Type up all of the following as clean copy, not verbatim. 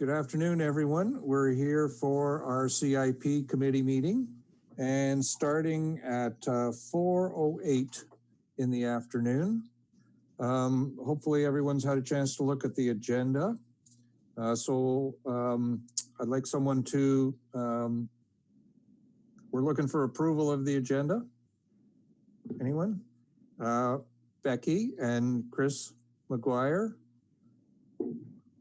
Good afternoon, everyone. We're here for our CIP committee meeting and starting at 4:08 in the afternoon. Hopefully everyone's had a chance to look at the agenda. I'd like someone to, we're looking for approval of the agenda. Anyone? Becky and Chris McGuire.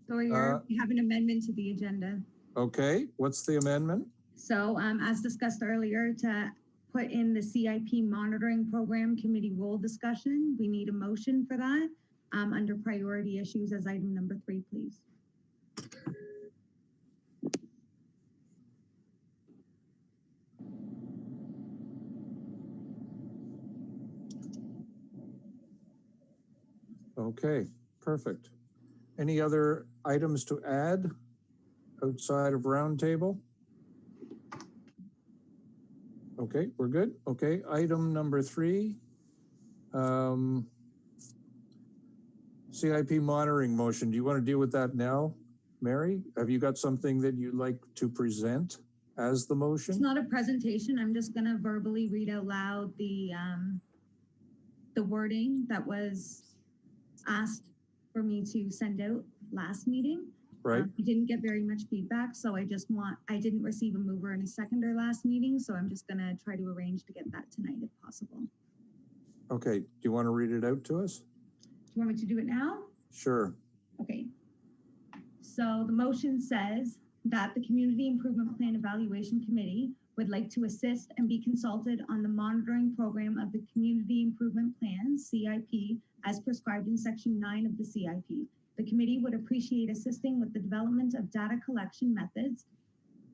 Sawyer, we have an amendment to the agenda. Okay, what's the amendment? So as discussed earlier, to put in the CIP monitoring program committee role discussion, we need a motion for that under priority issues as item number 3, please. Okay, perfect. Any other items to add outside of roundtable? Okay, we're good. Okay, item number 3, CIP monitoring motion. Do you want to deal with that now, Mary? Have you got something that you'd like to present as the motion? It's not a presentation. I'm just going to verbally read out loud the wording that was asked for me to send out last meeting. Right. We didn't get very much feedback, so I didn't receive a mover and a seconder last meeting, so I'm just gonna try to arrange to get that tonight if possible. Okay, do you want to read it out to us? Do you want me to do it now? Sure. Okay. So the motion says that the Community Improvement Plan Evaluation Committee would like to assist and be consulted on the monitoring program of the Community Improvement Plan, CIP, as prescribed in Section 9 of the CIP. The committee would appreciate assisting with the development of data collection methods,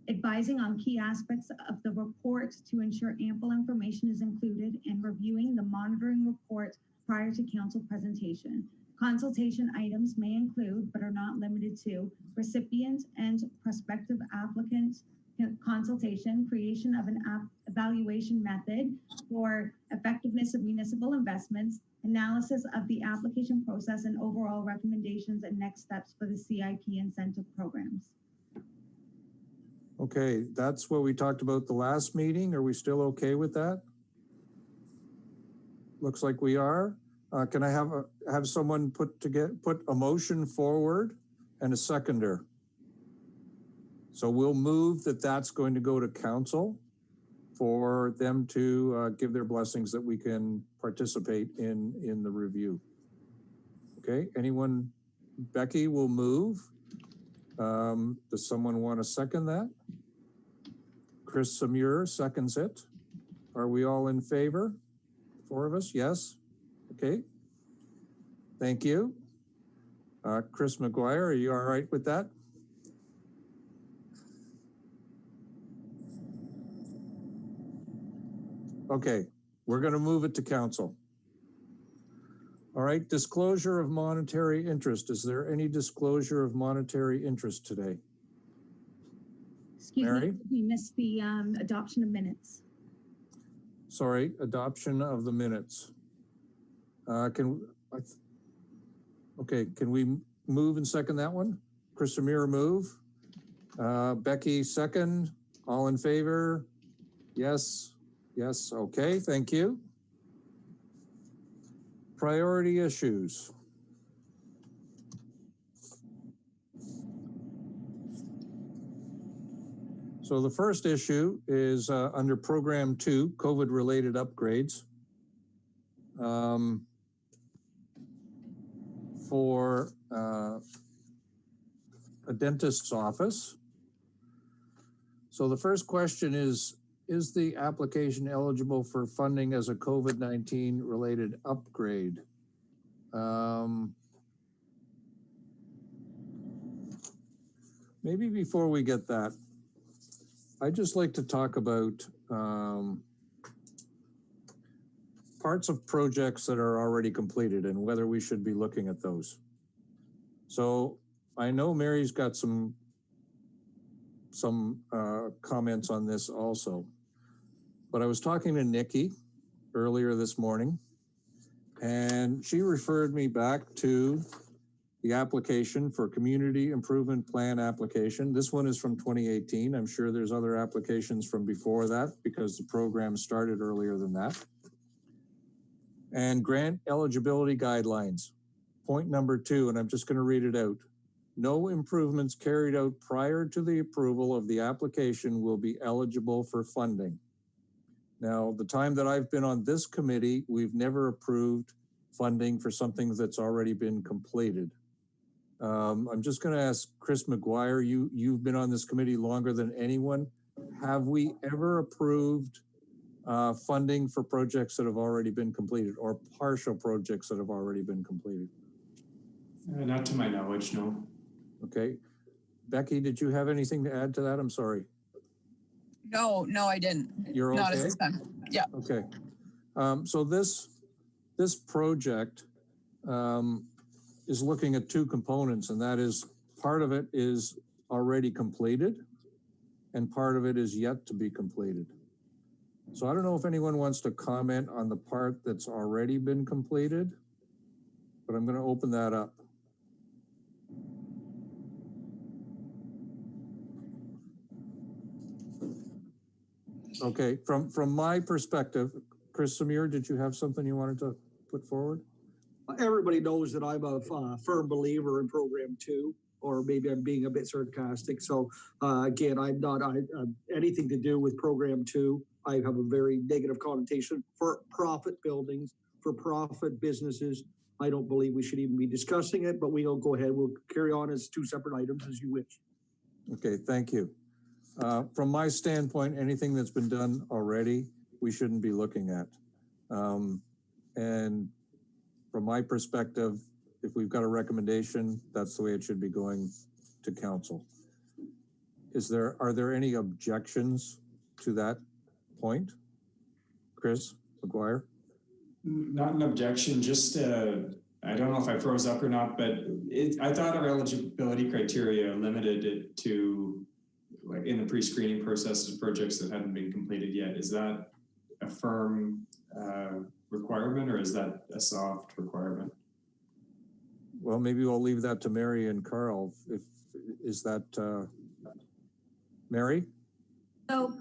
advising on key aspects of the report to ensure ample information is included, and reviewing the monitoring report prior to council presentation. Consultation items may include, but are not limited to, recipient and prospective applicant consultation, creation of an evaluation method for effectiveness of municipal investments, analysis of the application process, and overall recommendations and next steps for the CIP incentive programs. Okay, that's what we talked about the last meeting. Are we still okay with that? Looks like we are. Can I have someone put a motion forward and a seconder? So we'll move that's going to go to council for them to give their blessings that we can participate in the review. Okay, anyone? Becky will move. Does someone want to second that? Chris Samur seconds it. Are we all in favor? 4 of us, yes. Okay, thank you. Chris McGuire, are you all right with that? Okay, we're going to move it to council. All right, disclosure of monetary interest. Is there any disclosure of monetary interest today? Excuse Mary? me, we missed the adoption of minutes. Sorry, adoption of the minutes. Can we move and second that one? Chris Amir move. Becky second. All in favor? Yes. Yes, okay, thank you. Priority issues. So the first issue is under Program 2, COVID-related upgrades. For a dentist's office. So the first question is the application eligible for funding as a COVID-19 related upgrade? Maybe before we get that, I'd just like to talk about parts of projects that are already completed and whether we should be looking at those. So I know Mary's got some comments on this also. But I was talking to Nikki earlier this morning, and she referred me back to the application for community improvement plan application. This one is from 2018. I'm sure there's other applications from before that because the program started earlier than that. And grant eligibility guidelines. Point number 2, and I'm just going to read it out. No improvements carried out prior to the approval of the application will be eligible for funding. Now, the time that I've been on this committee, we've never approved funding for something that's already been completed. I'm just going to ask Chris McGuire, you've been on this committee longer than anyone. Have we ever approved funding for projects that have already been completed or partial projects that have already been completed? Not to my knowledge, no. Okay. Becky, did you have anything to add to that? I'm sorry. No, I didn't. You're okay? Not at this time. Yeah. Okay. So this project is looking at 2 components, and that is part of it is already completed and part of it is yet to be completed. So I don't know if anyone wants to comment on the part that's already been completed, but I'm going to open that up. Okay, from my perspective, Chris Samir, did you have something you wanted to put forward? Everybody knows that I'm a firm believer in Program 2, or maybe I'm being a bit sarcastic. So again, I'm not anything to do with Program 2. I have a very negative connotation for profit buildings, for profit businesses. I don't believe we should even be discussing it, but we'll go ahead. We'll carry on as 2 separate items as you wish. Okay, thank you. From my standpoint, anything that's been done already, we shouldn't be looking at. And from my perspective, if we've got a recommendation, that's the way it should be going to council. Are there any objections to that point? Chris McGuire? Not an objection, just I don't know if I froze up or not, but I thought our eligibility criteria limited it to, like, in the pre-screening processes, projects that hadn't been completed yet. Is that a firm requirement, or is that a soft requirement? Well, maybe we'll leave that to Mary and Carl. Is that Mary? So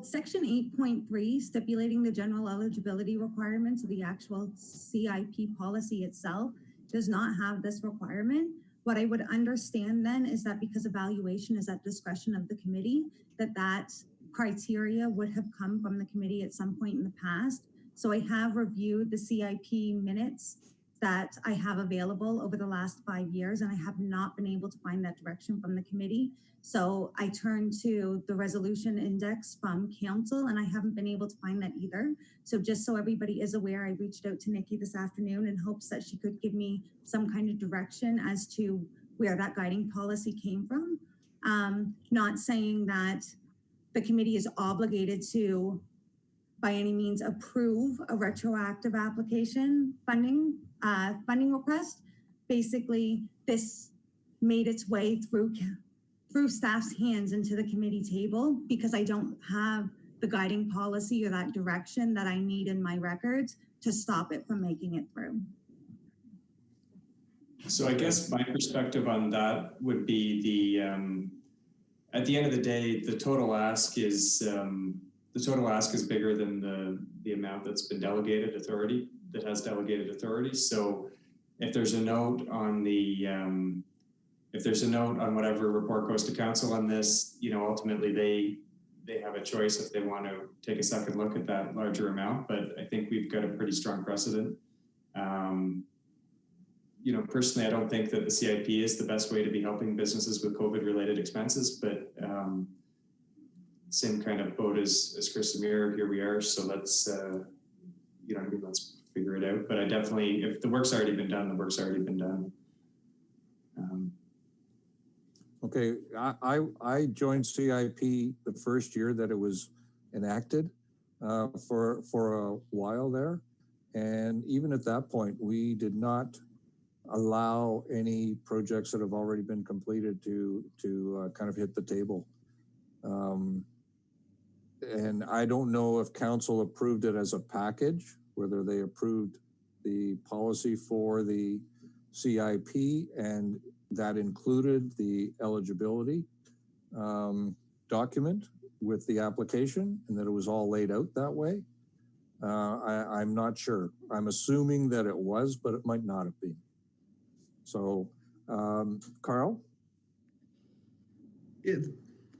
section 8.3, stipulating the general eligibility requirements of the actual CIP policy itself, does not have this requirement. What I would understand then is that because evaluation is at discretion of the committee, that criteria would have come from the committee at some point in the past. So I have reviewed the CIP minutes that I have available over the last 5 years, and I have not been able to find that direction from the committee. So I turned to the resolution index from council, and I haven't been able to find that either. So just so everybody is aware, I reached out to Nikki this afternoon in hopes that she could give me some kind of direction as to where that guiding policy came from. Not saying that the committee is obligated to, by any means, approve a retroactive application funding request. Basically, this made its way through staff's hands into the committee table because I don't have the guiding policy or that direction that I need in my records to stop it from making it through. So I guess my perspective on that would be at the end of the day, the total ask is bigger than the amount that's been delegated authority, that has delegated authority. So if there's a note on whatever report goes to council on this, ultimately they have a choice if they want to take a second look at that larger amount. But I think we've got a pretty strong precedent. Personally, I don't think that the CIP is the best way to be helping businesses with COVID-related expenses, but same kind of boat as Chris Samir, here we are. So let's, let's figure it out. But I definitely, if the work's already been done, the work's already been done. Okay, I joined CIP the first year that it was enacted for a while there. And even at that point, we did not allow any projects that have already been completed to kind of hit the table. And I don't know if council approved it as a package, whether they approved the policy for the CIP, and that included the eligibility document with the application, and that it was all laid out that way. I'm not sure. I'm assuming that it was, but it might not have been. So, Carl?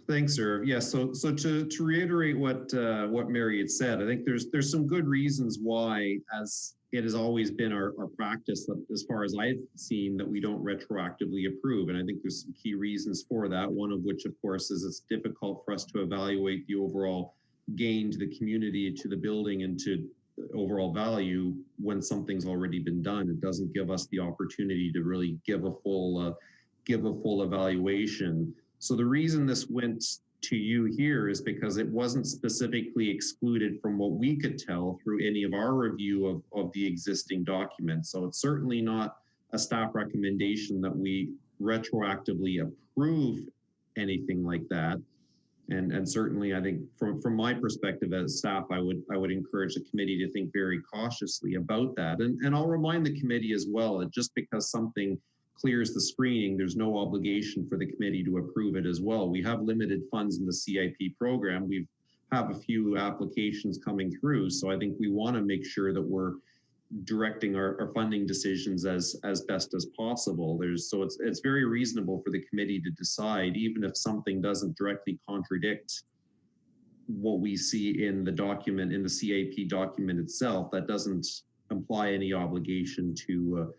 Thanks, Irv. Yeah, so to reiterate what Mary had said, I think there's some good reasons why, as it has always been our practice, that as far as I've seen, that we don't retroactively approve. And I think there's some key reasons for that. One of which, of course, is it's difficult for us to evaluate the overall gain to the community, to the building, and to overall value when something's already been done. It doesn't give us the opportunity to really give a full evaluation. So the reason this went to you here is because it wasn't specifically excluded from what we could tell through any of our review of the existing documents. So it's certainly not a staff recommendation that we retroactively approve anything like that. And certainly, I think from my perspective as staff, I would encourage the committee to think very cautiously about that. And I'll remind the committee as well that just because something clears the screening, there's no obligation for the committee to approve it as well. We have limited funds in the CIP program. We have a few applications coming through. So I think we want to make sure that we're directing our funding decisions as best as possible. So it's very reasonable for the committee to decide, even if something doesn't directly contradict what we see in the document, in the CIP document itself, that doesn't imply any obligation to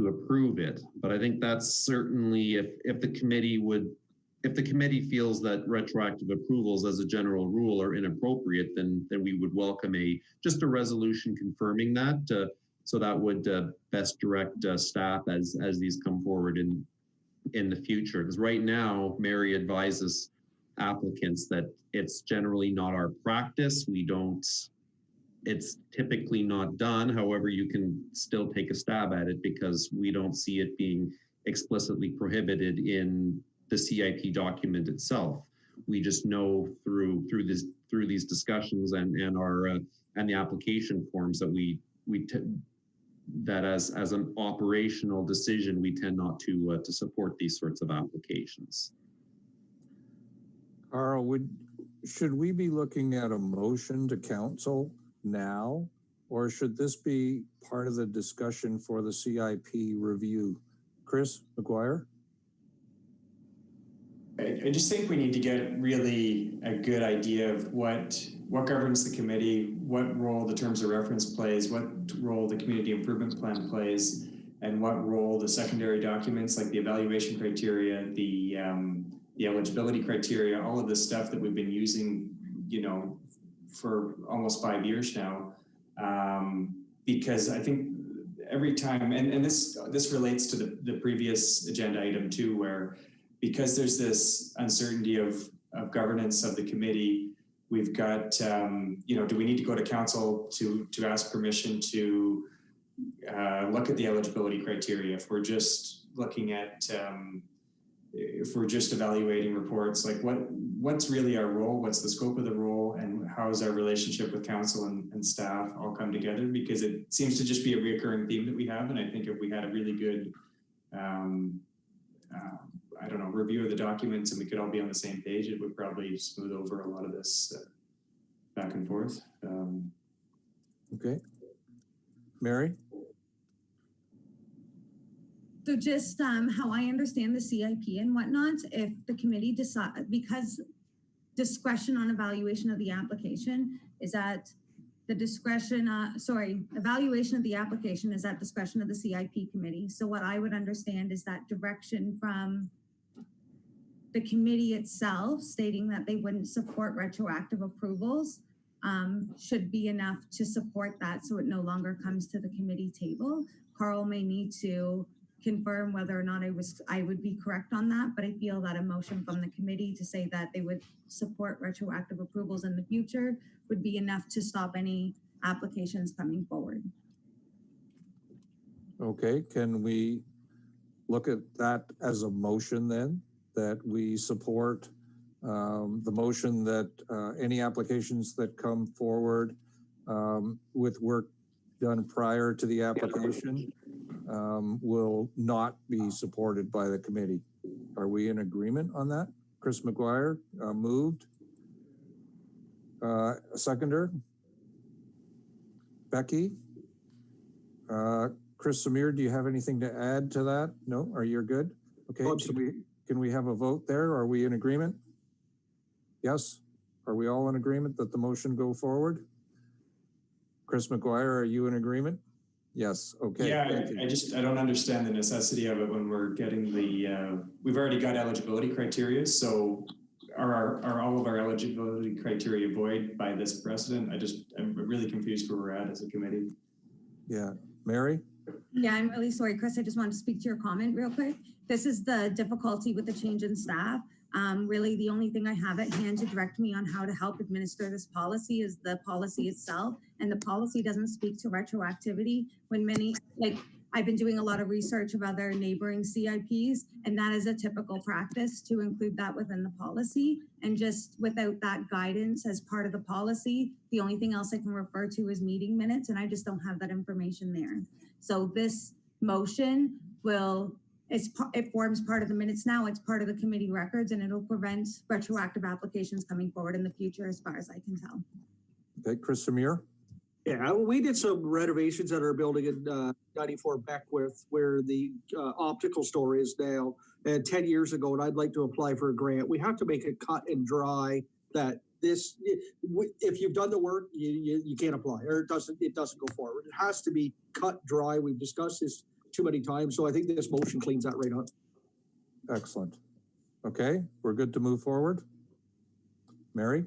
approve it. But I think that's certainly if the committee feels that retroactive approvals as a general rule are inappropriate, then we would welcome just a resolution confirming that. So that would best direct staff as these come forward in the future. Because right now, Mary advises applicants that it's generally not our practice. It's typically not done. However, you can still take a stab at it because we don't see it being explicitly prohibited in the CIP document itself. We just know through these discussions and the application forms that that as an operational decision, we tend not to support these sorts of applications. Carl, should we be looking at a motion to council now, or should this be part of the discussion for the CIP review? Chris McGuire? I just think we need to get really a good idea of what governs the committee, what role the terms of reference plays, what role the community improvement plan plays, and what role the secondary documents like the evaluation criteria, the eligibility criteria, all of this stuff that we've been using, for almost 5 years now. Because I think every time, and this relates to the previous agenda item too, where because there's this uncertainty of governance of the committee, we've got, do we need to go to council to ask permission to look at the eligibility criteria? If we're just looking at, if we're just evaluating reports, like what's really our role? What's the scope of the role? And how is our relationship with council and staff all come together? Because it seems to just be a recurring theme that we have. And I think if we had a really good, review of the documents and we could all be on the same page, it would probably smooth over a lot of this back and forth. Okay. Mary? So just how I understand the CIP and whatnot, if the committee decides, because discretion on evaluation of the application is at the discretion, evaluation of the application is at discretion of the CIP committee. So what I would understand is that direction from the committee itself stating that they wouldn't support retroactive approvals should be enough to support that so it no longer comes to the committee table. Carl may need to confirm whether or not I would be correct on that, but I feel that a motion from the committee to say that they would support retroactive approvals in the future would be enough to stop any applications coming forward. Okay, can we look at that as a motion then, that we support the motion that any applications that come forward with work done prior to the application will not be supported by the committee. Are we in agreement on that? Chris McGuire moved. Seconder? Becky? Chris Samir, do you have anything to add to that? No? Are you good? Okay. Can we have a vote there? Are we in agreement? Yes? Are we all in agreement that the motion go forward? Chris McGuire, are you in agreement? Yes. Okay. Yeah, I don't understand the necessity of it when we're getting the, we've already got eligibility criteria. So are all of our eligibility criteria void by this precedent? I'm really confused where we're at as a committee. Yeah. Mary? Yeah, I'm really sorry, Chris. I just wanted to speak to your comment real quick. This is the difficulty with the change in staff. Really, the only thing I have at hand to direct me on how to help administer this policy is the policy itself. And the policy doesn't speak to retroactivity when I've been doing a lot of research of other neighboring CIPs, and that is a typical practice to include that within the policy. And just without that guidance as part of the policy, the only thing else I can refer to is meeting minutes, and I just don't have that information there. So this motion it forms part of the minutes now. It's part of the committee records, and it'll prevent retroactive applications coming forward in the future, as far as I can tell. Okay, Chris Samir? Yeah, we did some renovations at our building in 94 Beckwith, where the optical store is now, and 10 years ago, and I'd like to apply for a grant. We have to make it cut and dry that if you've done the work, you can't apply, or it doesn't go forward. It has to be cut dry. We've discussed this too many times, so I think this motion cleans that right up. Excellent. Okay, we're good to move forward. Mary?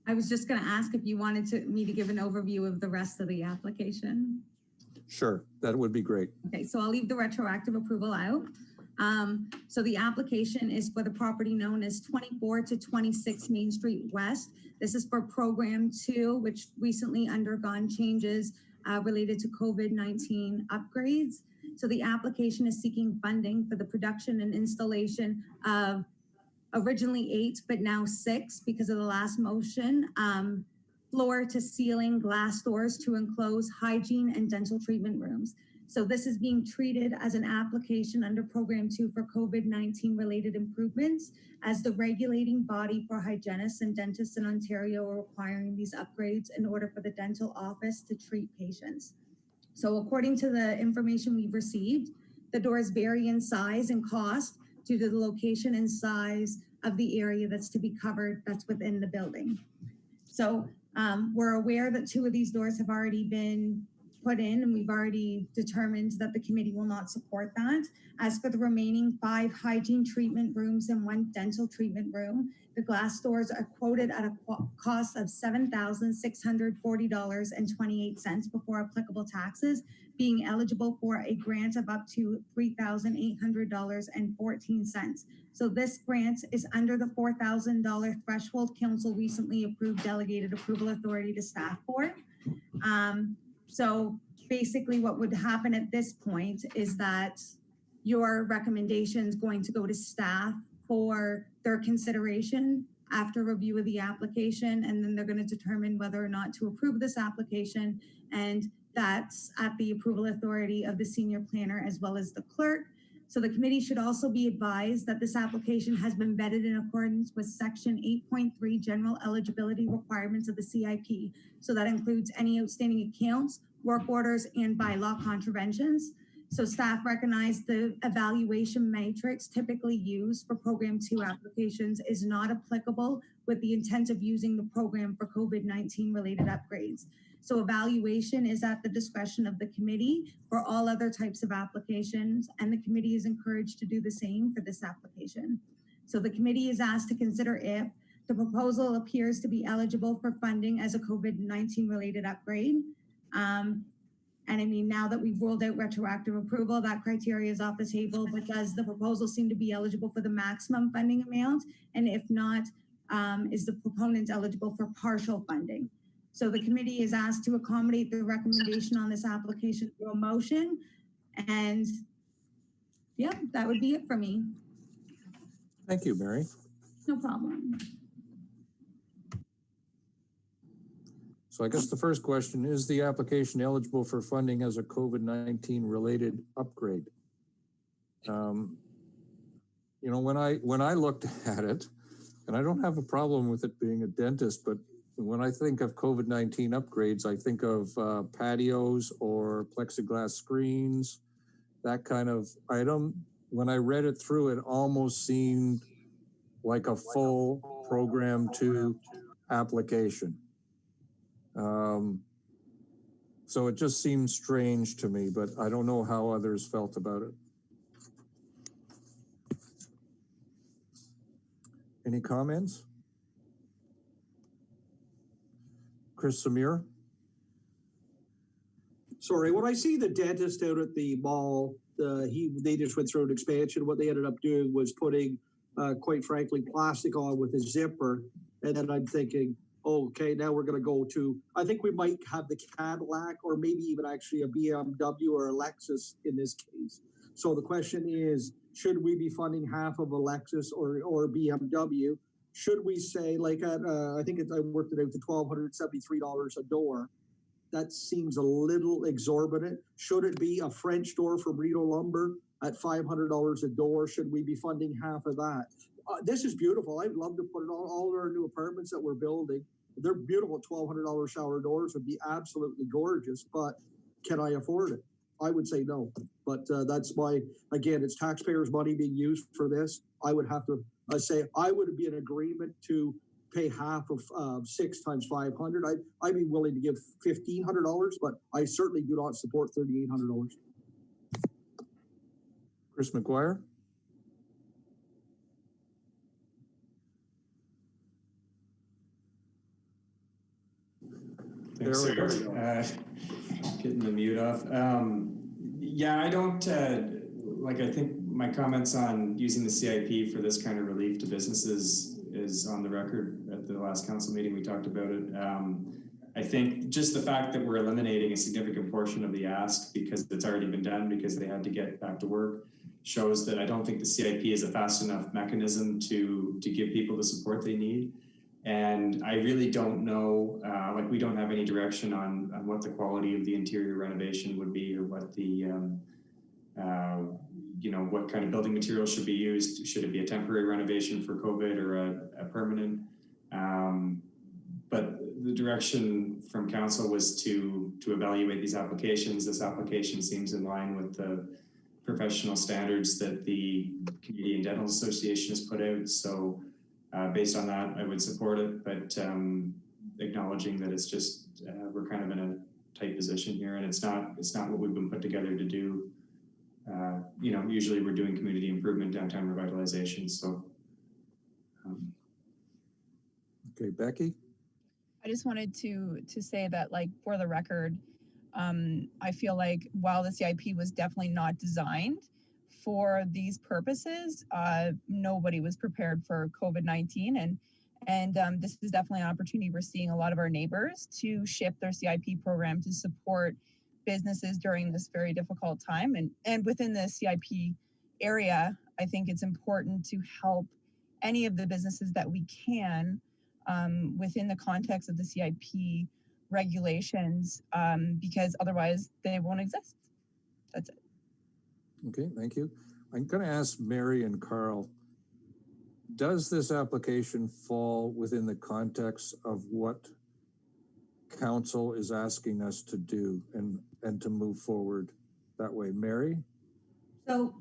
I was just going to ask if you wanted me to give an overview of the rest of the application. Sure, that would be great. Okay, so I'll leave the retroactive approval out. So the application is for the property known as 24 to 26 Main Street West. This is for Program 2, which recently undergone changes related to COVID-19 upgrades. So the application is seeking funding for the production and installation of originally 8, but now 6 because of the last motion, floor to ceiling glass doors to enclose hygiene and dental treatment rooms. So this is being treated as an application under Program 2 for COVID-19 related improvements, as the regulating body for hygienists and dentists in Ontario are requiring these upgrades in order for the dental office to treat patients. So according to the information we've received, the doors vary in size and cost due to the location and size of the area that's to be covered that's within the building. So we're aware that 2 of these doors have already been put in, and we've already determined that the committee will not support that. As for the remaining 5 hygiene treatment rooms and 1 dental treatment room, the glass doors are quoted at a cost of $7,640.28 before applicable taxes, being eligible for a grant of up to $3,800.14. So this grant is under the $4,000 threshold council recently approved delegated approval authority to staff for. So basically what would happen at this point is that your recommendation is going to go to staff for their consideration after review of the application, and then they're going to determine whether or not to approve this application, and that's at the approval authority of the senior planner as well as the clerk. So the committee should also be advised that this application has been vetted in accordance with Section 8.3 general eligibility requirements of the CIP. So that includes any outstanding accounts, work orders, and bylaw contraventions. So staff recognize the evaluation matrix typically used for Program 2 applications is not applicable with the intent of using the program for COVID-19 related upgrades. So evaluation is at the discretion of the committee for all other types of applications, and the committee is encouraged to do the same for this application. So the committee is asked to consider if the proposal appears to be eligible for funding as a COVID-19 related upgrade. And I mean, now that we've ruled out retroactive approval, that criteria is off the table, but does the proposal seem to be eligible for the maximum funding amount? And if not, is the proponent eligible for partial funding? So the committee is asked to accommodate the recommendation on this application through a motion. And yeah, that would be it for me. Thank you, Mary. No problem. So I guess the first question, is the application eligible for funding as a COVID-19 related upgrade? You know, when I looked at it, and I don't have a problem with it being a dentist, but when I think of COVID-19 upgrades, I think of patios or plexiglass screens, that kind of item. When I read it through, it almost seemed like a full Program 2 application. So it just seems strange to me, but I don't know how others felt about it. Any comments? Chris Samir? Sorry, when I see the dentist out at the mall, they just went through an expansion. What they ended up doing was putting, quite frankly, plastic on with a zipper. And then I'm thinking, oh, okay, now we're going to go to, I think we might have the Cadillac or maybe even actually a BMW or a Lexus in this case. So the question is, should we be funding half of a Lexus or BMW? Should we say, like, I think I worked it out to $1,273 a door. That seems a little exorbitant. Should it be a French door from Rito Lumber at $500 a door? Should we be funding half of that? This is beautiful. I'd love to put it on all our new apartments that we're building. They're beautiful. $1,200 shower doors would be absolutely gorgeous, but can I afford it? I would say no. But that's my, again, it's taxpayers' money being used for this. I would have to say I would be in agreement to pay half of 6 times 500. I'd be willing to give $1,500, but I certainly do not support $3,800. Chris McGuire? Thanks, sir. Getting the mute off. Yeah, I don't, I think my comments on using the CIP for this kind of relief to businesses is on the record. At the last council meeting, we talked about it. I think just the fact that we're eliminating a significant portion of the ask because it's already been done because they had to get back to work shows that I don't think the CIP is a fast enough mechanism to give people the support they need. And I really don't know, we don't have any direction on what the quality of the interior renovation would be or what the, what kind of building materials should be used. Should it be a temporary renovation for COVID or a permanent? But the direction from council was to evaluate these applications. This application seems in line with the professional standards that the Canadian Dental Association has put out. So based on that, I would support it, but acknowledging that it's just, we're kind of in a tight position here and it's not what we've been put together to do. Usually we're doing community improvement, downtown revitalization. So. Okay, Becky? I just wanted to say that, like, for the record, I feel like while the CIP was definitely not designed for these purposes, nobody was prepared for COVID-19, and this is definitely an opportunity we're seeing a lot of our neighbors to shift their CIP program to support businesses during this very difficult time. And within the CIP area, I think it's important to help any of the businesses that we can within the context of the CIP regulations, because otherwise they won't exist. That's it. Okay, thank you. I'm going to ask Mary and Carl, does this application fall within the context of what council is asking us to do and to move forward that way? Mary? So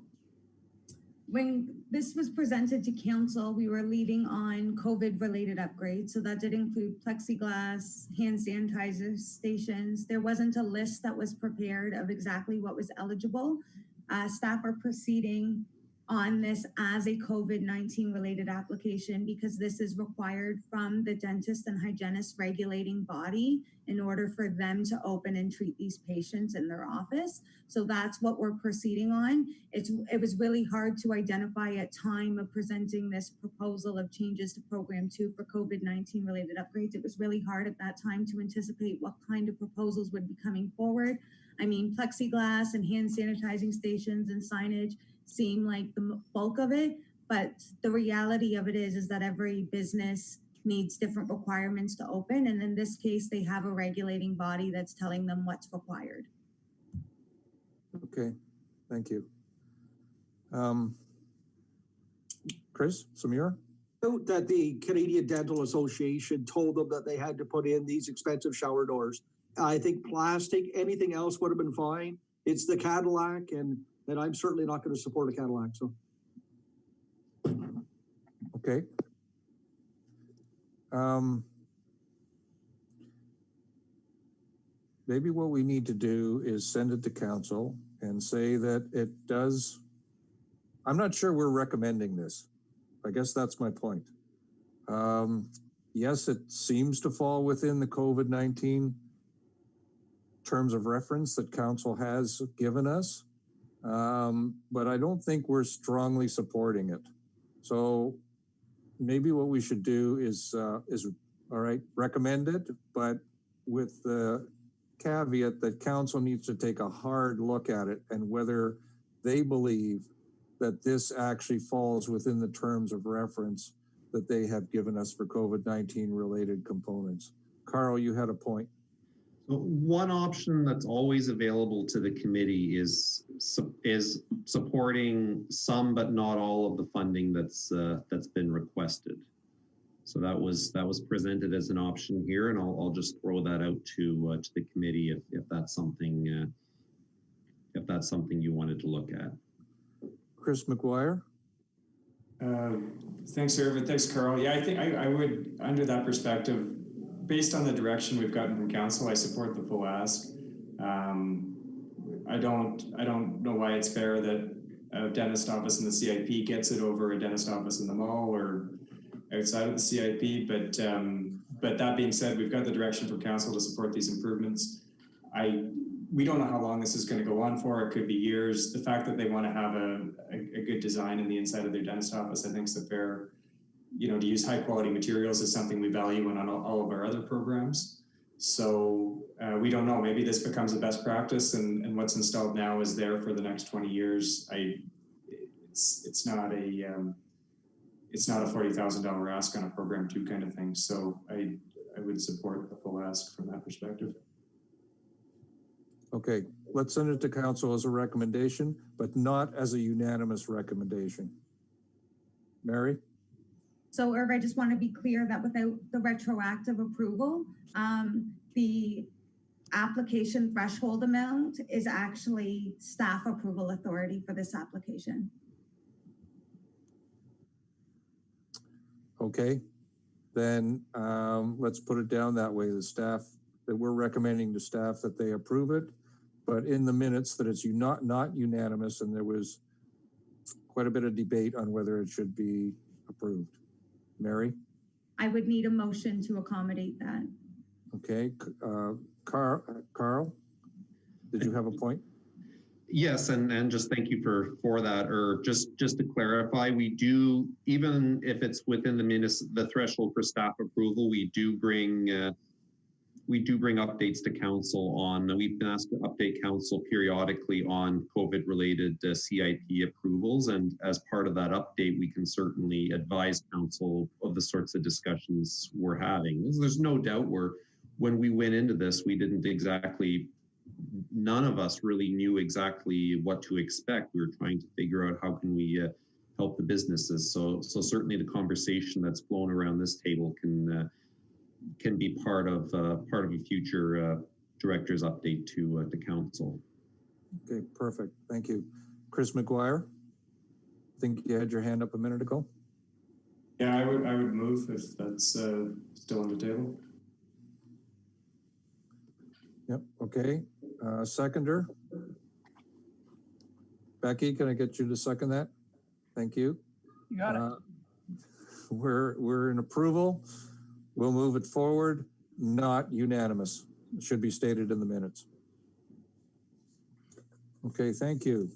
when this was presented to council, we were leading on COVID-related upgrades. So that did include plexiglass, hand sanitizer stations. There wasn't a list that was prepared of exactly what was eligible. Staff are proceeding on this as a COVID-19 related application because this is required from the dentist and hygienist regulating body in order for them to open and treat these patients in their office. So that's what we're proceeding on. It was really hard to identify at time of presenting this proposal of changes to Program 2 for COVID-19 related upgrades. It was really hard at that time to anticipate what kind of proposals would be coming forward. I mean, plexiglass and hand sanitizing stations and signage seem like the bulk of it, but the reality of it is that every business needs different requirements to open. And in this case, they have a regulating body that's telling them what's required. Okay, thank you. Chris, Samira? Note that the Canadian Dental Association told them that they had to put in these expensive shower doors. I think plastic, anything else would have been fine. It's the Cadillac, and I'm certainly not going to support a Cadillac. So, Okay. Maybe what we need to do is send it to council and say that it does. I'm not sure we're recommending this. I guess that's my point. Yes, it seems to fall within the COVID-19 terms of reference that council has given us, but I don't think we're strongly supporting it. So maybe what we should do is all right, recommend it, but with the caveat that council needs to take a hard look at it and whether they believe that this actually falls within the terms of reference that they have given us for COVID-19 related components. Carl, you had a point. One option that's always available to the committee is supporting some but not all of the funding that's been requested. So that was presented as an option here, and I'll just throw that out to the committee if that's something you wanted to look at. Chris McGuire. Thanks, Irvin. Thanks, Carl. Yeah, I think I would, under that perspective, based on the direction we've gotten from council, I support the full ask. I don't know why it's fair that a dentist office in the CIP gets it over a dentist office in the mall or outside of the CIP. But that being said, we've got the direction from council to support these improvements. We don't know how long this is going to go on for. It could be years. The fact that they want to have a good design in the inside of their dentist office, I think is a fair, to use high quality materials is something we value on all of our other programs. So we don't know, maybe this becomes a best practice and what's installed now is there for the next 20 years. It's not a $40,000 ask on a program 2 kind of thing. So I would support the full ask from that perspective. Okay, let's send it to council as a recommendation, but not as a unanimous recommendation. Mary? So, Irv, I just want to be clear that without the retroactive approval, the application threshold amount is actually staff approval authority for this application. Okay, then let's put it down that way. The staff, that we're recommending to staff that they approve it, but in the minutes that it's not unanimous, and there was quite a bit of debate on whether it should be approved. Mary? I would need a motion to accommodate that. Okay, Carl, did you have a point? Yes, and just thank you for that. Or just to clarify, we do, even if it's within the threshold for staff approval, we do bring updates to council on. We've been asked to update council periodically on COVID-related CIP approvals, and as part of that update, we can certainly advise council of the sorts of discussions we're having. There's no doubt when we went into this, we didn't exactly. None of us really knew exactly what to expect. We were trying to figure out how can we help the businesses. So certainly the conversation that's flown around this table can be part of a future director's update to council. Okay, perfect. Thank you. Chris McGuire, I think you had your hand up a minute ago. Yeah, I would move if that's still on the table. Yep, okay. Seconder. Becky, can I get you to second that? Thank you. You got it. We're in approval. We'll move it forward. Not unanimous. It should be stated in the minutes. Okay, thank you.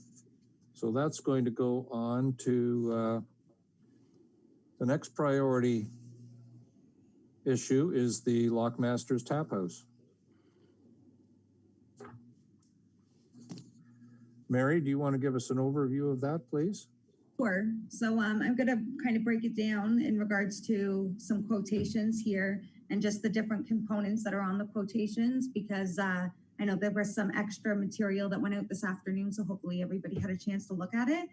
So that's going to go on to the next priority issue is the Lockmaster's Tap House. Mary, do you want to give us an overview of that, please? Sure. So I'm going to kind of break it down in regards to some quotations here and just the different components that are on the quotations, because I know there was some extra material that went out this afternoon, so hopefully everybody had a chance to look at it.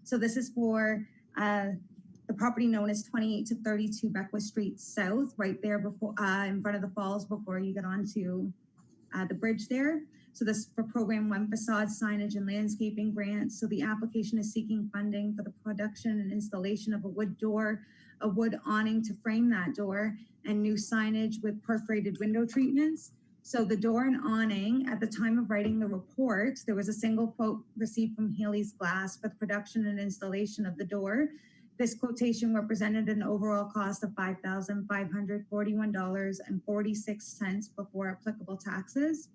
So this is for the property known as 28 to 32 Beckwith Street South, right there before in front of the falls before you get onto the bridge there. So this is for Program 1 Facade, Signage, and Landscaping Grant. So the application is seeking funding for the production and installation of a wood door, a wood awning to frame that door, and new signage with perforated window treatments. So the door and awning, at the time of writing the report, there was a single quote received from Haley's Glass for the production and installation of the door. This quotation represented an overall cost of $5,541.46 before applicable taxes.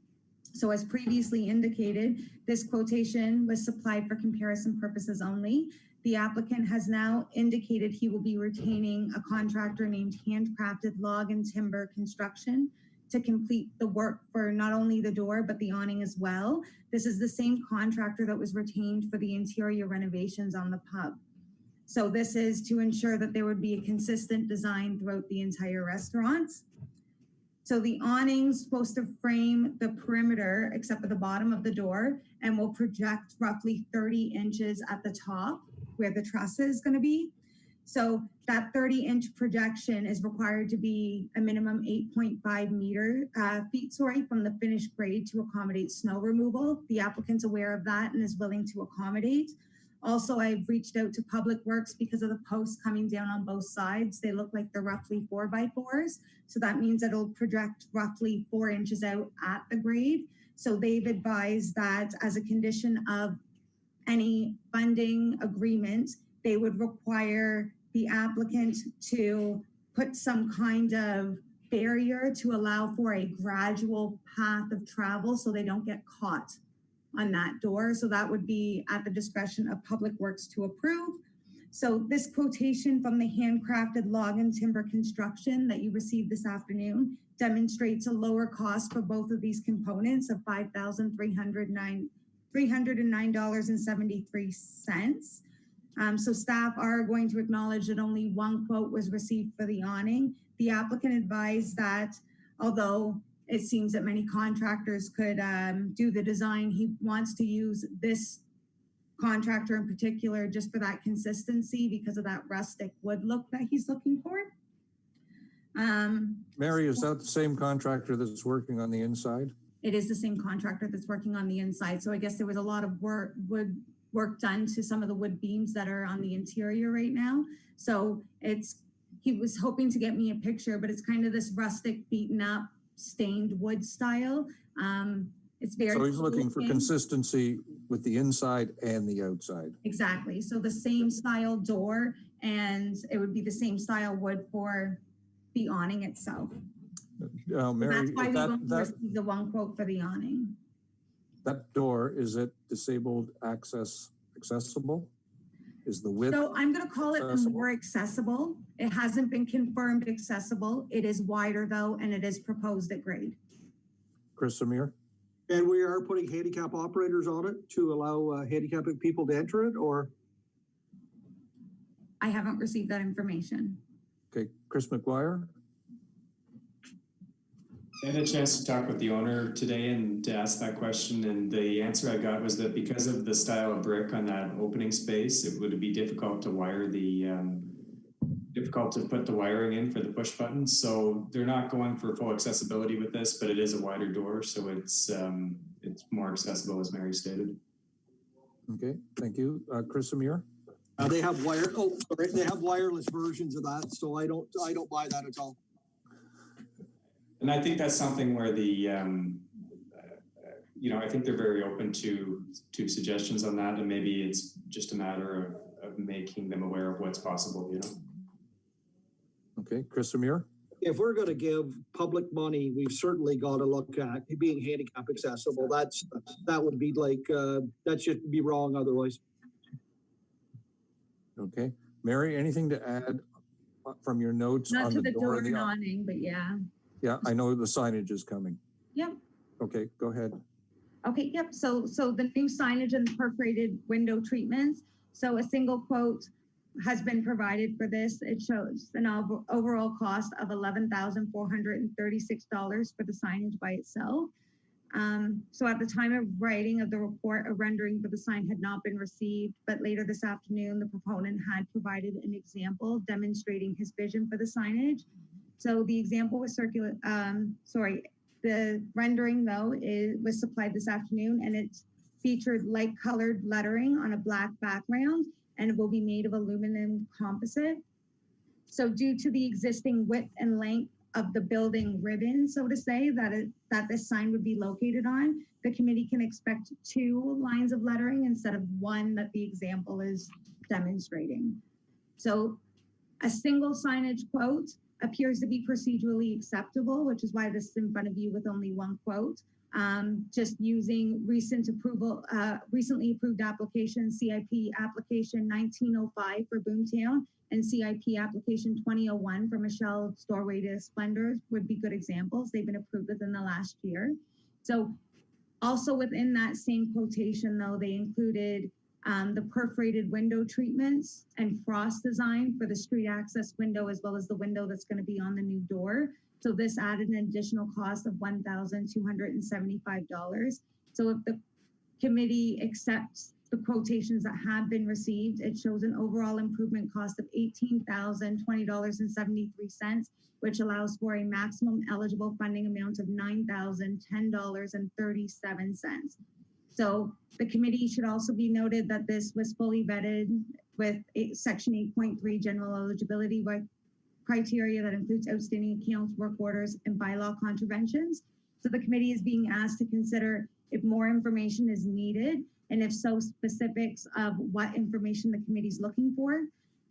So as previously indicated, this quotation was supplied for comparison purposes only. The applicant has now indicated he will be retaining a contractor named Handcrafted Log and Timber Construction to complete the work for not only the door, but the awning as well. This is the same contractor that was retained for the interior renovations on the pub. So this is to ensure that there would be a consistent design throughout the entire restaurant. So the awning's supposed to frame the perimeter except for the bottom of the door and will project roughly 30 inches at the top where the truss is going to be. So that 30-inch projection is required to be a minimum 8.5 feet from the finished grade to accommodate snow removal. The applicant's aware of that and is willing to accommodate. Also, I've reached out to Public Works because of the posts coming down on both sides. They look like they're roughly 4x4s. So that means it'll project roughly 4 inches out at the grade. So they've advised that as a condition of any funding agreement, they would require the applicant to put some kind of barrier to allow for a gradual path of travel so they don't get caught on that door. So that would be at the discretion of Public Works to approve. So this quotation from the Handcrafted Log and Timber Construction that you received this afternoon demonstrates a lower cost for both of these components of $5,309.73. So staff are going to acknowledge that only one quote was received for the awning. The applicant advised that although it seems that many contractors could do the design, he wants to use this contractor in particular just for that consistency because of that rustic wood look that he's looking for. Mary, is that the same contractor that's working on the inside? It is the same contractor that's working on the inside. So I guess there was a lot of work done to some of the wood beams that are on the interior right now. So he was hoping to get me a picture, but it's kind of this rustic, beaten up, stained wood style. It's very so he's looking for consistency with the inside and the outside. Exactly. So the same style door, and it would be the same style wood for the awning itself. Mary, that's why we won't receive the one quote for the awning. That door, is it disabled accessible? Is the width? So I'm going to call it more accessible. It hasn't been confirmed accessible. It is wider though, and it is proposed at grade. Chris Samir? And we are putting handicap operators on it to allow handicapped people to enter it, or? I haven't received that information. Okay, Chris McGuire? I had a chance to talk with the owner today and to ask that question, and the answer I got was that because of the style of brick on that opening space, it would be difficult to wire difficult to put the wiring in for the push button. So they're not going for full accessibility with this, but it is a wider door, so it's more accessible, as Mary stated. Okay, thank you, Chris Samir. They have they have wireless versions of that, so I don't buy that at all. And I think that's something where the, I think they're very open to suggestions on that, and maybe it's just a matter of making them aware of what's possible, Okay, Chris Samir? If we're going to give public money, we've certainly got to look at being handicap accessible. That would be like, that should be wrong otherwise. Okay, Mary, anything to add from your notes Not on to the door and and the the awning, but yeah. Yeah, I know the signage is coming. Yep. Okay, go ahead. Okay, yep. So the new signage and perforated window treatments, So a single quote has been provided for this. It shows an overall cost of $11,436 for the signage by itself. So at the time of writing of the report, a rendering for the sign had not been received, but later this afternoon, the proponent had provided an example demonstrating his vision for the signage. So the example was the rendering though was supplied this afternoon, and it featured light colored lettering on a black background, and it will be made of aluminum composite. So due to the existing width and length of the building ribbon, so to say, that this sign would be located on, the committee can expect 2 lines of lettering instead of 1 that the example is demonstrating. So a single signage quote appears to be procedurally acceptable, which is why this is in front of you with only 1 quote. Just using recently approved application, CIP application 1905 for Boomtown and CIP application 2001 for Michelle Doorway to Splendor would be good examples. They've been approved within the last year. So also within that same quotation though, they included the perforated window treatments and frost design for the street access window, as well as the window that's going to be on the new door. So this added an additional cost of $1,275. So if the committee accepts the quotations that have been received, it shows an overall improvement cost of $18,020.73, which allows for a maximum eligible funding amount of $9,010.37. So the committee should also be noted that this was fully vetted with section 8.3 general eligibility criteria that includes outstanding accounts, work orders, and bylaw contraventions. So the committee is being asked to consider if more information is needed, and if so, specifics of what information the committee is looking for.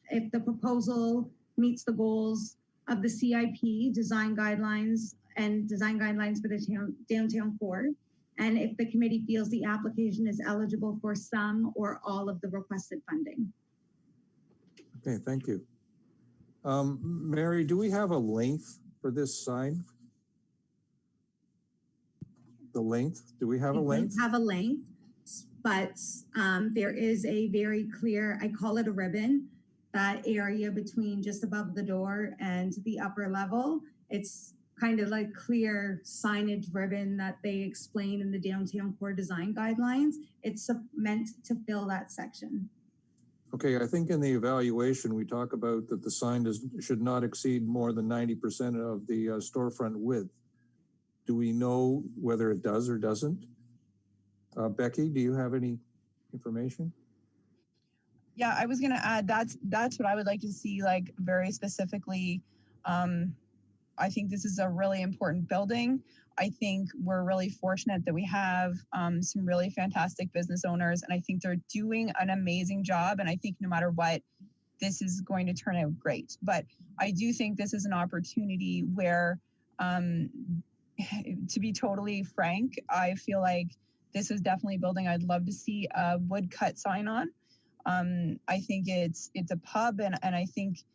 If the proposal meets the goals of the CIP design guidelines for the downtown core, and if the committee feels the application is eligible for some or all of the requested funding. Okay, thank you. Mary, do we have a length for this sign? The length, do we have a length? We have a length, but there is a very clear, I call it a ribbon, that area between just above the door and the upper level. It's kind of like clear signage ribbon that they explain in the downtown core design guidelines. It's meant to fill that section. Okay, I think in the evaluation, we talk about that the sign should not exceed more than 90% of the storefront width. Do we know whether it does or doesn't? Becky, do you have any information? Yeah, I was going to add that's what I would like to see, like very specifically. I think this is a really important building. I think we're really fortunate that we have some really fantastic business owners, and I think they're doing an amazing job. And I think no matter what, this is going to turn out great. But I do think this is an opportunity where, to be totally frank, I feel like this is definitely a building I'd love to see a woodcut sign on. I think it's a pub, and I think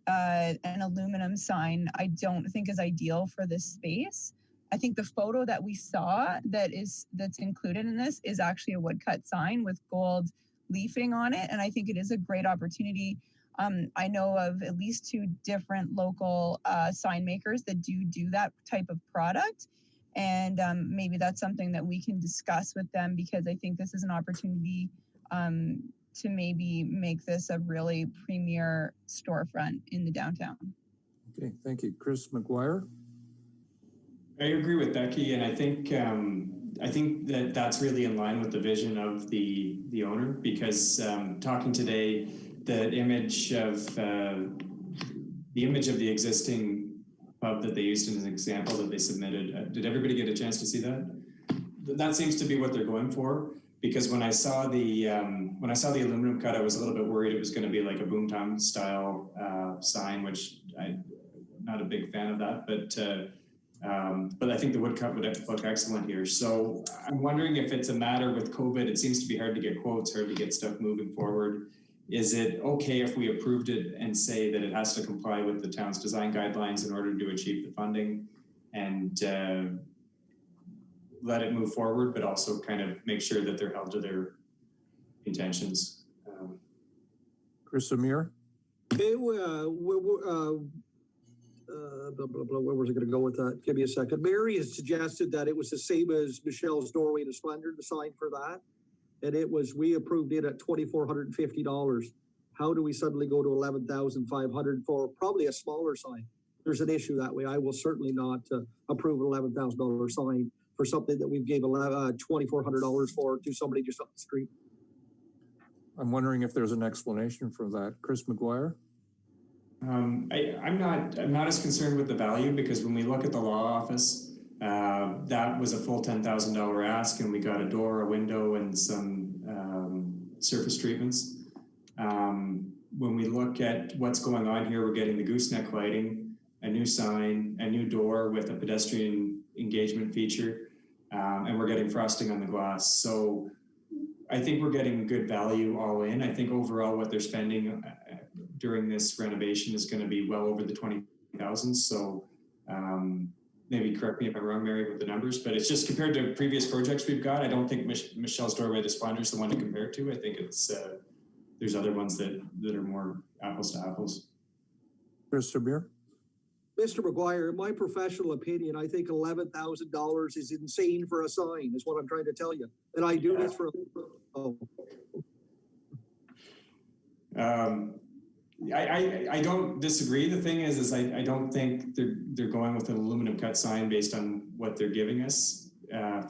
an aluminum sign I don't think is ideal for this space. I think the photo that we saw that's included in this is actually a woodcut sign with gold leafing on it, and I think it is a great opportunity. I know of at least 2 different local sign makers that do that type of product, and maybe that's something that we can discuss with them, because I think this is an opportunity to maybe make this a really premier storefront in the downtown. Okay, thank you. Chris McGuire? I agree with Becky, and I think that that's really in line with the vision of the owner, because talking today, the image of the existing pub that they used as an example that they submitted, did everybody get a chance to see that? That seems to be what they're going for. Because when I saw the aluminum cut, I was a little bit worried it was going to be like a Boomtown style sign, which I'm not a big fan of that. But I think the wood cut would look excellent here. So I'm wondering if it's a matter with COVID. It seems to be hard to get quotes, hard to get stuff moving forward. Is it okay if we approved it and say that it has to comply with the town's design guidelines in order to achieve the funding, and let it move forward, but also kind of make sure that they're held to their intentions? Chris Amir? Blah, blah, blah. Where was I going to go with that? Give me a second. Mary has suggested that it was the same as Michelle's Doorway to Splendor, the sign for that. And it was, we approved it at $2,450. How do we suddenly go to $11,500 for probably a smaller sign? There's an issue that way. I will certainly not approve an $11,000 sign for something that we've gave $2,400 for to somebody just up the street. I'm wondering if there's an explanation for that. Chris McGuire? I'm not as concerned with the value, because when we look at the law office, that was a full $10,000 ask, and we got a door, a window, and some surface treatments. When we look at what's going on here, we're getting the gooseneck lighting, a new sign, a new door with a pedestrian engagement feature, and we're getting frosting on the glass. So I think we're getting good value all in. I think overall what they're spending during this renovation is going to be well over the 20,000. So maybe correct me if I'm wrong, Mary, with the numbers, but it's just compared to previous projects we've got. I don't think Michelle's Doorway to Splendor is the one to compare it to. I think it's there's other ones that are more apples to apples. Chris Amir? Mr. McGuire, in my professional opinion, I think $11,000 is insane for a sign, is what I'm trying to tell you. And I do this for, I don't disagree. The thing is I don't think they're going with an aluminum cut sign based on what they're giving us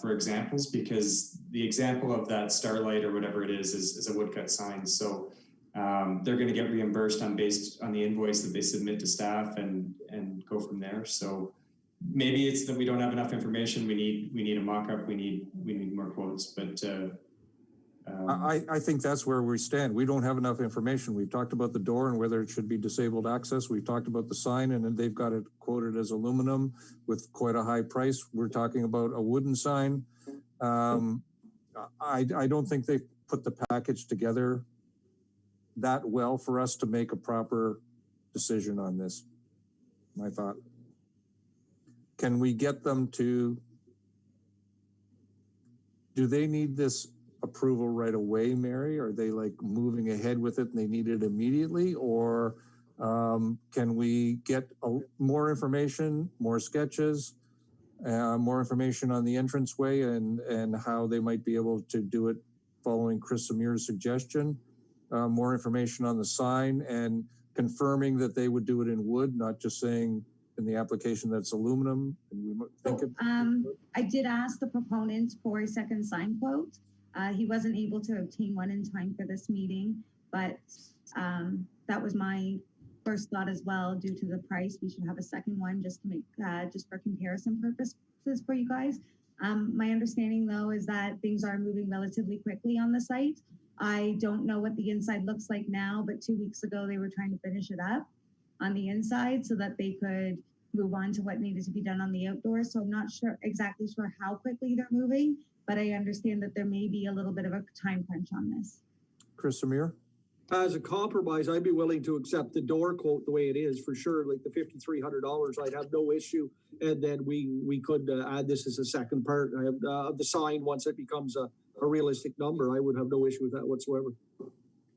for examples, because the example of that starlight or whatever it is a wood cut sign. So they're going to get reimbursed based on the invoice that they submit to staff and go from there. So maybe it's that we don't have enough information. We need a mock-up. We need more quotes. But I think that's where we stand. We don't have enough information. We've talked about the door and whether it should be disabled access. We've talked about the sign, and then they've got it quoted as aluminum with quite a high price. We're talking about a wooden sign. I don't think they've put the package together that well for us to make a proper decision on this, my thought. Can we get them to, do they need this approval right away, Mary? Are they like moving ahead with it and they need it immediately? Or can we get more information, more sketches, more information on the entranceway and how they might be able to do it following Chris Amir's suggestion? More information on the sign and confirming that they would do it in wood, not just saying in the application that's aluminum. And we think I did ask the proponent for a second sign quote. He wasn't able to obtain one in time for this meeting, but that was my first thought as well. Due to the price, we should have a second one just to make just for comparison purposes for you guys. My understanding though is that things are moving relatively quickly on the site. I don't know what the inside looks like now, but 2 weeks ago they were trying to finish it up on the inside so that they could move on to what needed to be done on the outdoors. So I'm not exactly sure how quickly they're moving, but I understand that there may be a little bit of a time crunch on this. Chris Amir? as a compromise, I'd be willing to accept the door quote the way it is for sure, like the $5,300. I'd have no issue. And then we could add this as a second part of the sign once it becomes a realistic number. I would have no issue with that whatsoever.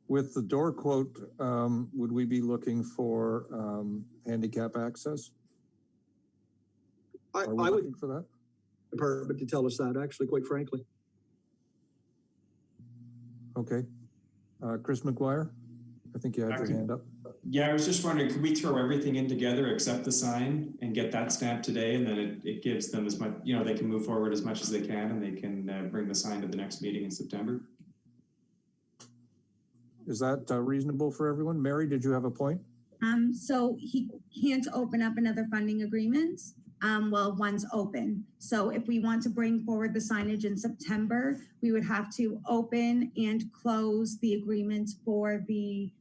With the door quote, would we be looking for handicap access? I would for that department to tell us that, actually, quite frankly. Okay. Chris McGuire, I think you had your hand up. Yeah, I was just wondering, could we throw everything in together except the sign and get that stamped today? And then it gives them as much, you know, they can move forward as much as they can, and they can bring the sign to the next meeting in September. Is that reasonable for everyone? Mary, did you have a point? So he can't open up another funding agreement. Well, one's open. So if we want to bring forward the signage in September, we would have to open and close the agreement for the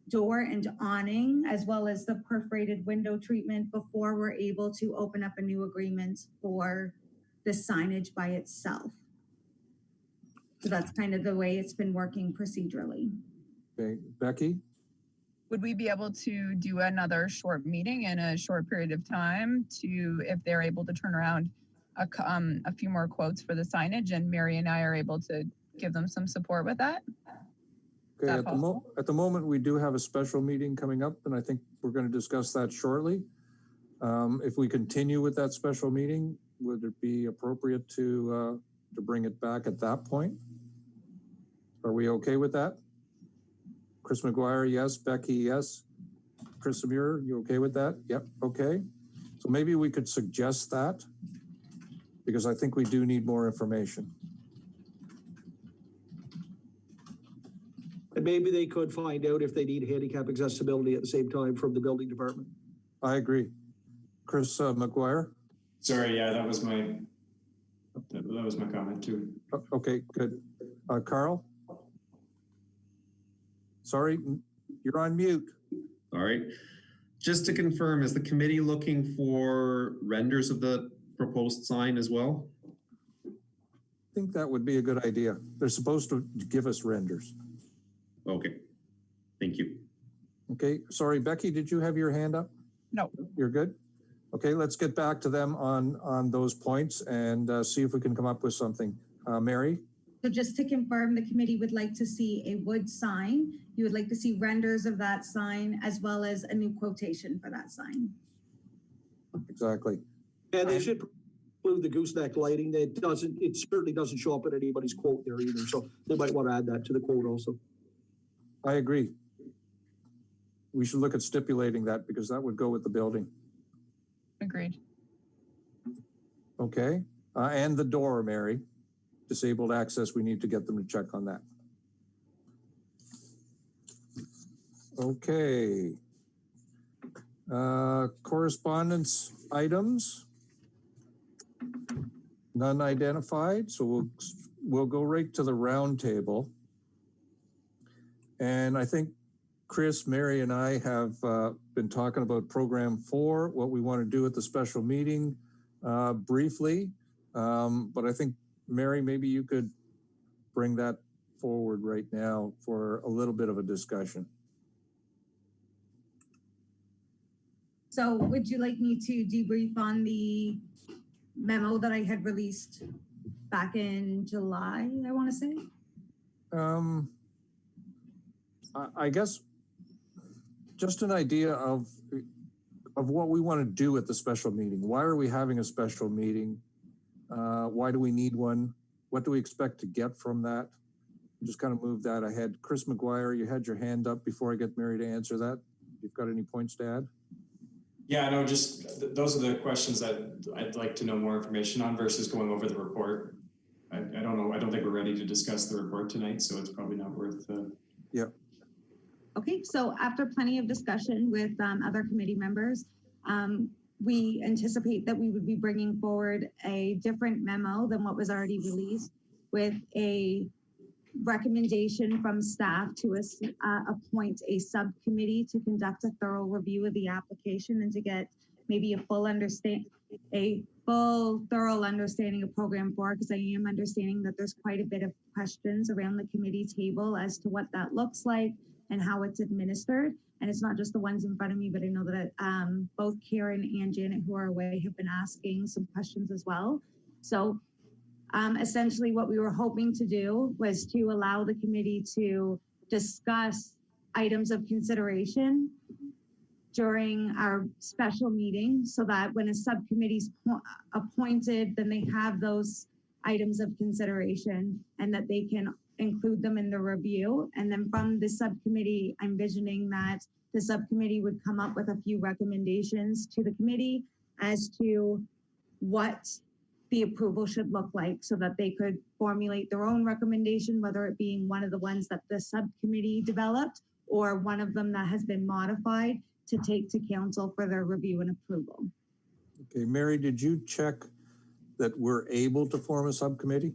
door and awning, as well as the perforated window treatment before we're able to open up a new agreement for the signage by itself. So that's kind of the way it's been working procedurally. Okay, Becky? Would we be able to do another short meeting in a short period of time to, if they're able to turn around a few more quotes for the signage, and Mary and I are able to give them some support with that? Okay, that possible? at the moment, we do have a special meeting coming up, and I think we're going to discuss that shortly. If we continue with that special meeting, would it be appropriate to bring it back at that point? Are we okay with that? Chris McGuire, yes. Becky, yes. Chris Amir, you okay with that? Yep, okay. So maybe we could suggest that, because I think we do need more information. And maybe they could find out if they need handicap accessibility at the same time from the building department. I agree. Chris McGuire? Sorry, yeah, that was my comment too. Okay, good. Carl? Sorry, you're on mute. All right. Just to confirm, is the committee looking for renders of the proposed sign as well? I think that would be a good idea. They're supposed to give us renders. Okay, thank you. Okay, sorry, Becky, did you have your hand up? No. You're good? Okay, let's get back to them on those points and see if we can come up with something. Mary? So just to confirm, the committee would like to see a wood sign. You would like to see renders of that sign as well as a new quotation for that sign. Exactly. And they should include the gooseneck lighting. It certainly doesn't show up in anybody's quote there either. So they might want to add that to the quote also. I agree. We should look at stipulating that because that would go with the building. Agreed. Okay. And the door, Mary. Disabled access, we need to get them to check on that. Okay. Correspondence items. None identified, so we'll go right to the round table. And I think Chris, Mary, and I have been talking about Program 4, what we want to do at the special meeting briefly. But I think, Mary, maybe you could bring that forward right now for a little bit of a discussion. So would you like me to debrief on the memo that I had released back in July, I want to say? I guess just an idea of what we want to do at the special meeting. Why are we having a special meeting? Why do we need one? What do we expect to get from that? Just kind of move that ahead. Chris McGuire, you had your hand up before I get Mary to answer that. You've got any points to add? Yeah, no, just those are the questions that I'd like to know more information on versus going over the report. I don't know. I don't think we're ready to discuss the report tonight, so it's probably not worth. Yeah. Okay, so after plenty of discussion with other committee members, we anticipate that we would be bringing forward a different memo than what was already released with a recommendation from staff to appoint a subcommittee to conduct a thorough review of the application and to get maybe a thorough understanding of Program 4, because I am understanding that there's quite a bit of questions around the committee table as to what that looks like and how it's administered. And it's not just the ones in front of me, but I know that both Karen and Janet, who are away, have been asking some questions as well. So essentially what we were hoping to do was to allow the committee to discuss items of consideration during our special meeting so that when a subcommittee's appointed, then they have those items of consideration and that they can include them in the review. And then from the subcommittee, I'm envisioning that the subcommittee would come up with a few recommendations to the committee as to what the approval should look like so that they could formulate their own recommendation, whether it being one of the ones that the subcommittee developed or one of them that has been modified to take to council for their review and approval. Okay, Mary, did you check that we're able to form a subcommittee?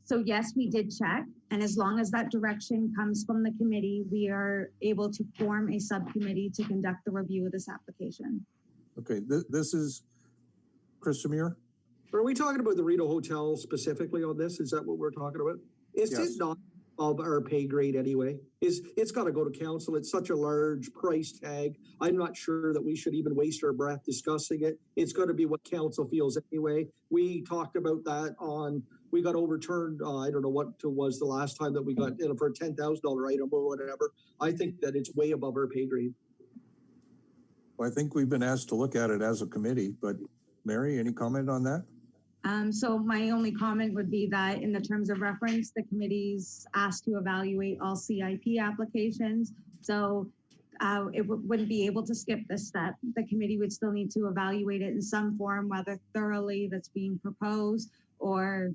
So yes, we did check. And as long as that direction comes from the committee, we are able to form a subcommittee to conduct the review of this application. Okay, this is Chris Amir. Are we talking about the Reno Hotel specifically on this? Is that what we're talking about? Is Yes. it not of our pay grade anyway. It's got to go to council. It's such a large price tag. I'm not sure that we should even waste our breath discussing it. It's going to be what council feels anyway. We talked about that we got overturned. I don't know what was the last time that we got for a $10,000 item or whatever. I think that it's way above our pay grade. Well, I think we've been asked to look at it as a committee, but Mary, any comment on that? So my only comment would be that in the terms of reference, the committee's asked to evaluate all CIP applications. So it wouldn't be able to skip this step. The committee would still need to evaluate it in some form, whether thoroughly that's being proposed or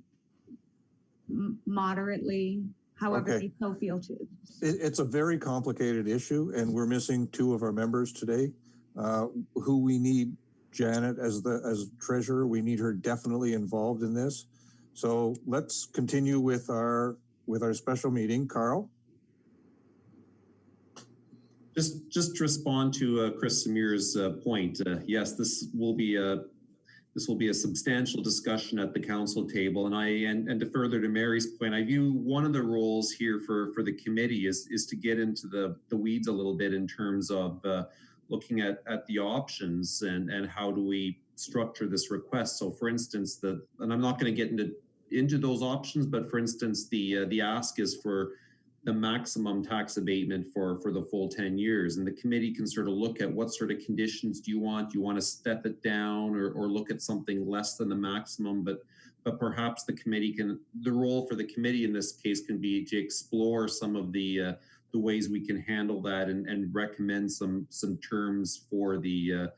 moderately, however they so feel to. It's a very complicated issue, and we're missing two of our members today, who we need. Janet as treasurer, we need her definitely involved in this. So let's continue with our special meeting. Carl? Just to respond to Chris Samir's point, yes, this will be a substantial discussion at the council table, and to further to Mary's point, I view one of the roles here for the committee is to get into the weeds a little bit in terms of looking at the options and how do we structure this request. So for instance, and I'm not going to get into those options, but for instance, the ask is for the maximum tax abatement for the full 10 years. And the committee can sort of look at what sort of conditions do you want? Do you want to step it down or look at something less than the maximum? But perhaps the role for the committee in this case can be to explore some of the ways we can handle that and recommend some terms for the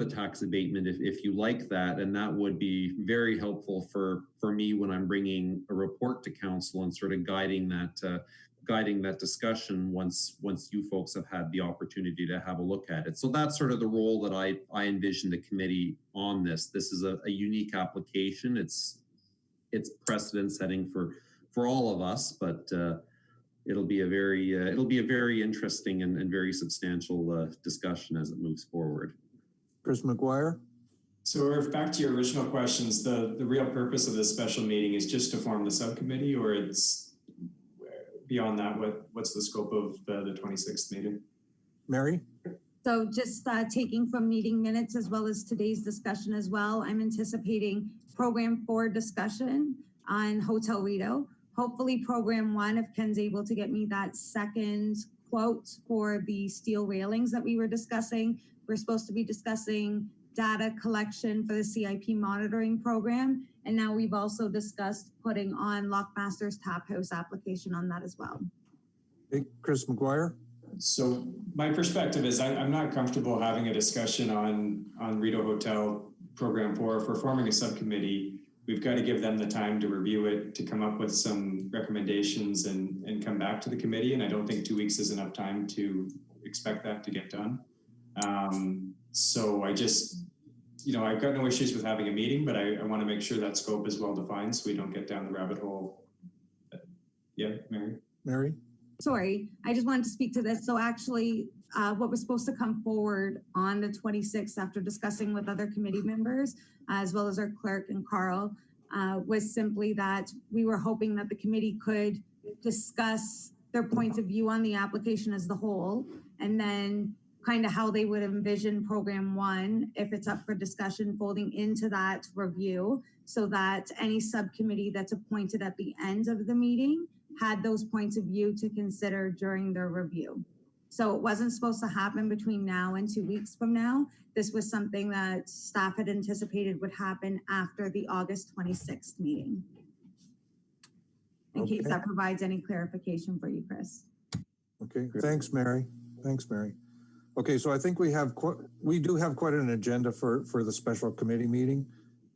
tax abatement if you like that. And that would be very helpful for me when I'm bringing a report to council and sort of guiding that discussion once you folks have had the opportunity to have a look at it. So that's sort of the role that I envision the committee on this. This is a unique application. It's precedent setting for all of us, but it'll be a very interesting and very substantial discussion as it moves forward. Chris McGuire? So if back to your original questions, the real purpose of this special meeting is just to form the subcommittee, or it's beyond that? What's the scope of the 26th meeting? Mary? So just taking from meeting minutes as well as today's discussion as well, I'm anticipating program 4 discussion on Hotel Rideau. Hopefully program 1, if Ken's able to get me that second quote for the steel railings that we were discussing. We're supposed to be discussing data collection for the CIP monitoring program. And now we've also discussed putting on Lockmaster's Tap House application on that as well. Hey, Chris McGuire? So my perspective is I'm not comfortable having a discussion on Rideau Hotel program 4. If we're forming a subcommittee, we've got to give them the time to review it, to come up with some recommendations and come back to the committee. And I don't think 2 weeks is enough time to expect that to get done. So I just, I've got no issues with having a meeting, but I want to make sure that scope is well defined so we don't get down the rabbit hole. Yeah, Mary? Mary? Sorry, I just wanted to speak to this. So actually, what was supposed to come forward on the 26th after discussing with other committee members, as well as our clerk and Carl, was simply that we were hoping that the committee could discuss their points of view on the application as the whole, and then kind of how they would envision program 1, if it's up for discussion, folding into that review, so that any subcommittee that's appointed at the end of the meeting had those points of view to consider during their review. So it wasn't supposed to happen between now and 2 weeks from now. This was something that staff had anticipated would happen after the August 26th meeting. In case that provides any clarification for you, Chris. Okay, thanks, Mary. Thanks, Mary. Okay, so I think we do have quite an agenda for the special committee meeting,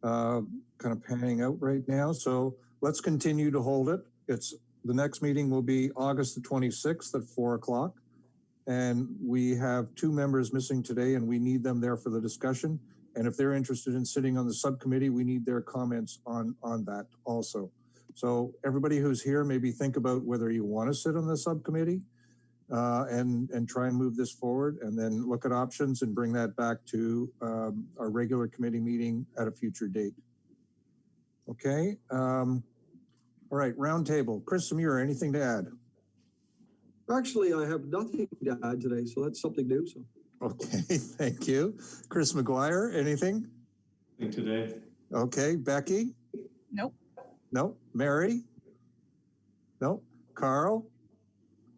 kind of panning out right now. So let's continue to hold it. The next meeting will be August the 26th at 4 o'clock. And we have 2 members missing today, and we need them there for the discussion. And if they're interested in sitting on the subcommittee, we need their comments on that also. So everybody who's here, maybe think about whether you want to sit on the subcommittee and try and move this forward, and then look at options and bring that back to our regular committee meeting at a future date. Okay. All right, roundtable. Chris Samura, anything to add? Actually, I have nothing to add today, so that's something new. So. Okay, thank you. Chris McGuire, anything? Think today. Okay, Becky? Nope. Nope. Mary? Nope. Carl?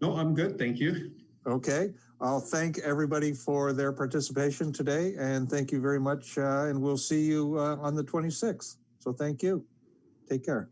No, I'm good. Thank you. Okay. I'll thank everybody for their participation today, and thank you very much. And we'll see you on the 26th. So thank you. Take care.